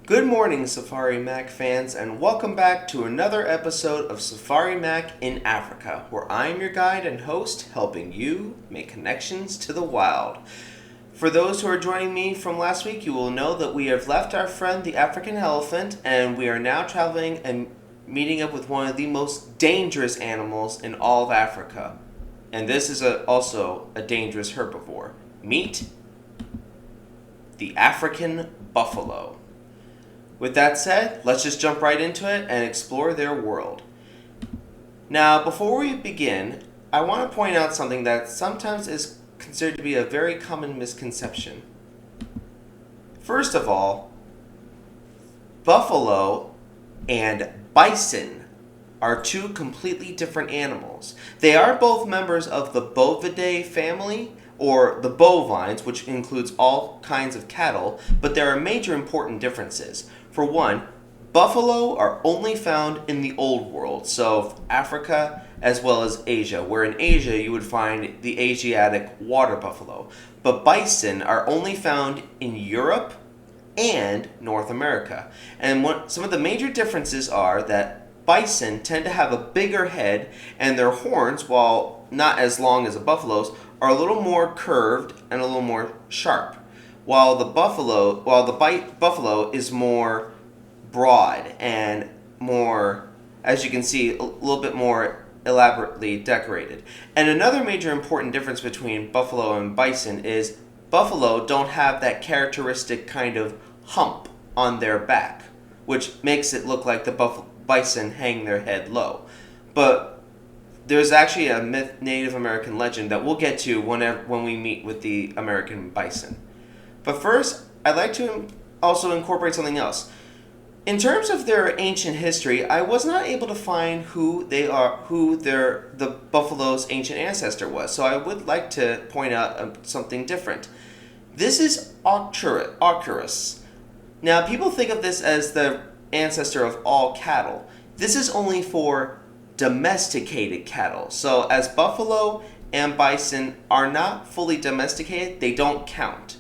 Good morning, Safari Mack fans, and welcome back to another episode of Safari Mack in Africa, where I'm your guide and host, helping you make connections to the wild. For those who are joining me from last week, you will know that we have left our friend the African elephant, and we are now traveling and meeting up with one of the most dangerous animals in all of Africa. And this is also a dangerous herbivore. Meet the African buffalo. With that said, let's just jump right into it and explore their world. Now, before we begin, I want to point out something that sometimes is considered to be a very common misconception. First of all, buffalo and bison are two completely different animals. They are both members of the Bovidae family, or the bovines, which includes all kinds of cattle, but there are major important differences. For one, buffalo are only found in the Old World, so Africa as well as Asia, where in Asia you would find the Asiatic water buffalo. But bison are only found in Europe and North America. And some of the major differences are that bison tend to have a bigger head, and their horns, while not as long as a buffalo's, are a little more curved and a little more sharp, while the buffalo is more broad and more, as you can see, a little bit more elaborately decorated. And another major important difference between buffalo and bison is buffalo don't have that characteristic kind of hump on their back, which makes it look like the bison hang their head low. But there's actually a Native American legend that we'll get to when we meet with the American bison. But first, I'd like to also incorporate something else. In terms of their ancient history, I was not able to find who the buffalo's ancient ancestor was. So I would like to point out something different. This is Arcturus. Now, people think of this as the ancestor of all cattle. This is only for domesticated cattle. So as buffalo and bison are not fully domesticated, they don't count.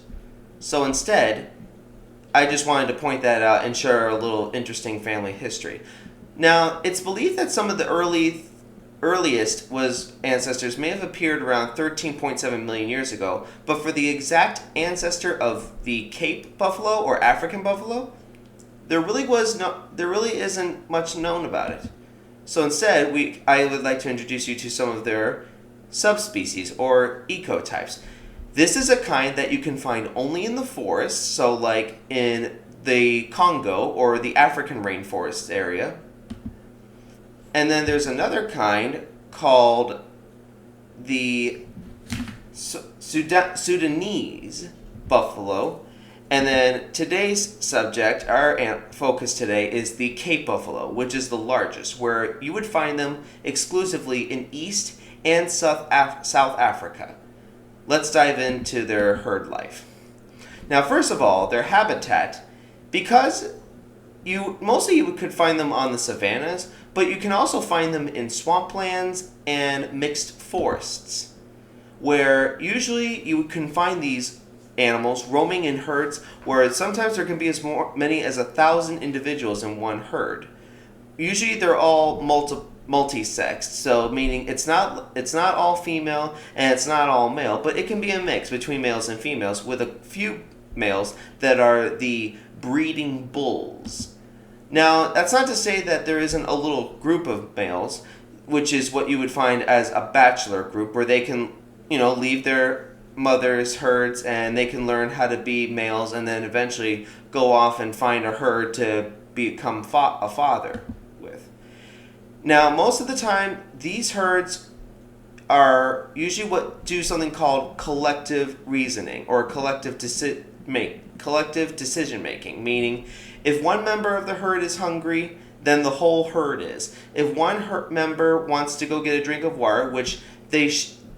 So instead, I just wanted to point that out and share a little interesting family history. Now, it's believed that some of the earliest ancestors may have appeared around 13.7 million years ago, but for the exact ancestor of the Cape buffalo or African buffalo, there really isn't much known about it. So instead, I would like to introduce you to some of their subspecies or ecotypes. This is a kind that you can find only in the forest, so like in the Congo or the African rainforest area. And then there's another kind called the Sudanese buffalo. And then today's subject, our focus today, is the Cape buffalo, which is the largest, where you would find them exclusively in East and South Africa. Let's dive into their herd life. Now, first of all, their habitat, because you could find them on the savannas, but you can also find them in swamplands and mixed forests, where usually you can find these animals roaming in herds where sometimes there can be as many as 1,000 individuals in one herd. Usually they're all multi-sexed, so meaning it's not all female and it's not all male, but it can be a mix between males and females with a few males that are the breeding bulls. Now, that's not to say that there isn't a little group of males, which is what you would find as a bachelor group, where they can, leave their mother's herds and they can learn how to be males and then eventually go off and find a herd to become a father with. Now, most of the time, these herds are usually do something called collective reasoning or collective decision making, meaning if one member of the herd is hungry, then the whole herd is. If one member wants to go get a drink of water, which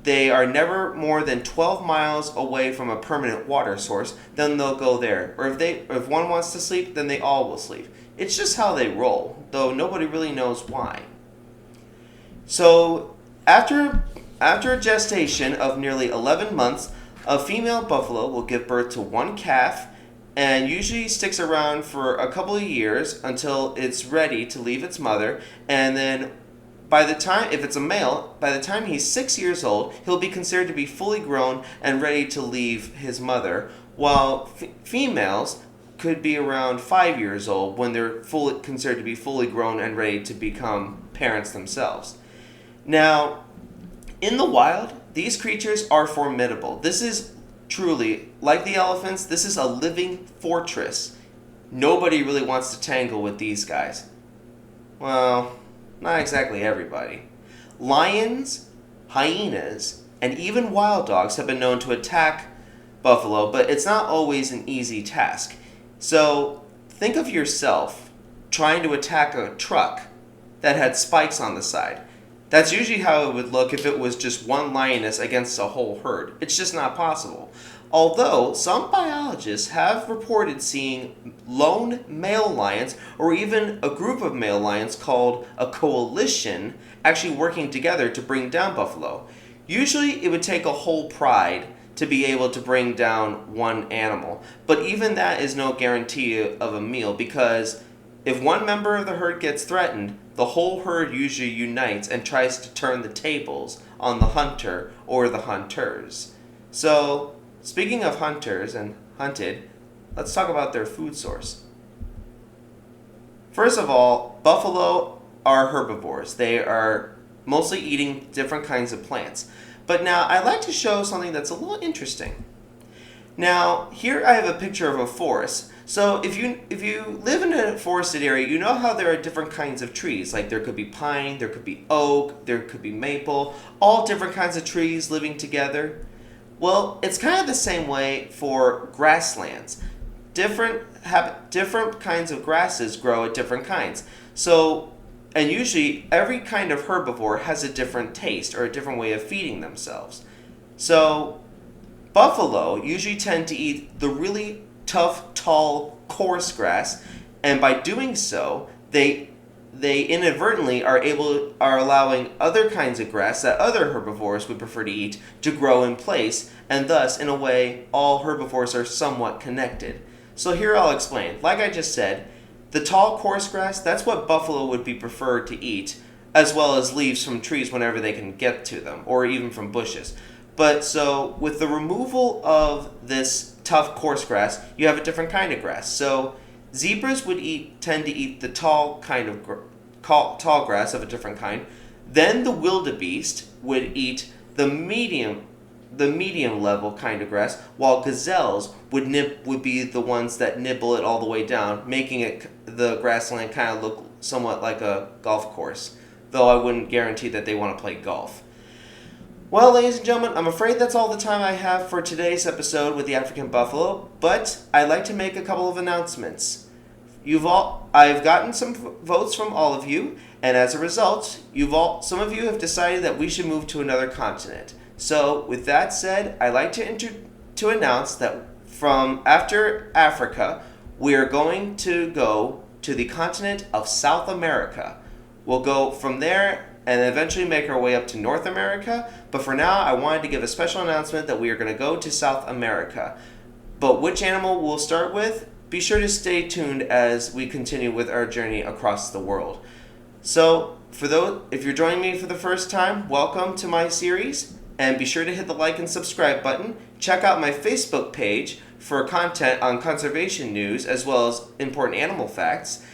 they are never more than 12 miles away from a permanent water source, then they'll go there. Or if one wants to sleep, then they all will sleep. It's just how they roll, though nobody really knows why. So after a gestation of nearly 11 months, a female buffalo will give birth to one calf and usually sticks around for a couple of years until it's ready to leave its mother, and then by the time, if it's a male, by the time he's 6 years old, he'll be considered to be fully grown and ready to leave his mother, while females could be around 5 years old when they're fully considered to be fully grown and ready to become parents themselves. Now, in the wild, these creatures are formidable. This is truly, like the elephants, this is a living fortress. Nobody really wants to tangle with these guys. Well, not exactly everybody. Lions, hyenas, and even wild dogs have been known to attack buffalo, but it's not always an easy task. So, think of yourself trying to attack a truck that had spikes on the side. That's usually how it would look if it was just one lioness against a whole herd. It's just not possible. Although, some biologists have reported seeing lone male lions, or even a group of male lions called a coalition, actually working together to bring down buffalo. Usually, it would take a whole pride to be able to bring down one animal. But even that is no guarantee of a meal, because if one member of the herd gets threatened, the whole herd usually unites and tries to turn the tables on the hunter or the hunters. So, speaking of hunters and hunted, let's talk about their food source. First of all, buffalo are herbivores. They are mostly eating different kinds of plants. But now, I'd like to show something that's a little interesting. Now, here I have a picture of a forest. So if you live in a forested area, you know how there are different kinds of trees. Like there could be pine, there could be oak, there could be maple, all different kinds of trees living together. Well, it's kind of the same way for grasslands. Different kinds of grasses grow at different kinds. So, and usually every kind of herbivore has a different taste or a different way of feeding themselves. So, buffalo usually tend to eat the really tough, tall, coarse grass, and by doing so, they inadvertently are allowing other kinds of grass that other herbivores would prefer to eat to grow in place, and thus, in a way, all herbivores are somewhat connected. So here I'll explain. Like I just said, the tall, coarse grass, that's what buffalo would be preferred to eat, as well as leaves from trees whenever they can get to them, or even from bushes. But so, with the removal of this tough, coarse grass, you have a different kind of grass. So, zebras would tend to eat the tall kind of tall grass of a different kind. Then the wildebeest would eat the medium level kind of grass, while gazelles would be the ones that nibble it all the way down, making the grassland kind of look somewhat like a golf course. Though I wouldn't guarantee that they want to play golf. Well, ladies and gentlemen, I'm afraid that's all the time I have for today's episode with the African buffalo, but I'd like to make a couple of announcements. I've gotten some votes from all of you, and as a result, some of you have decided that we should move to another continent. So, with that said, I'd like to announce that from after Africa, we are going to go to the continent of South America. We'll go from there and eventually make our way up to North America. But for now, I wanted to give a special announcement that we are going to go to South America. But which animal we'll start with? Be sure to stay tuned as we continue with our journey across the world. So, if you're joining me for the first time, welcome to my series. And be sure to hit the like and subscribe button. Check out my Facebook page for content on conservation news as well as important animal facts.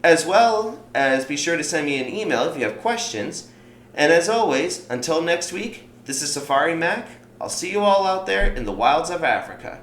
As well as be sure to send me an email if you have questions. And as always, until next week, this is Safari Mack. I'll see you all out there in the wilds of Africa.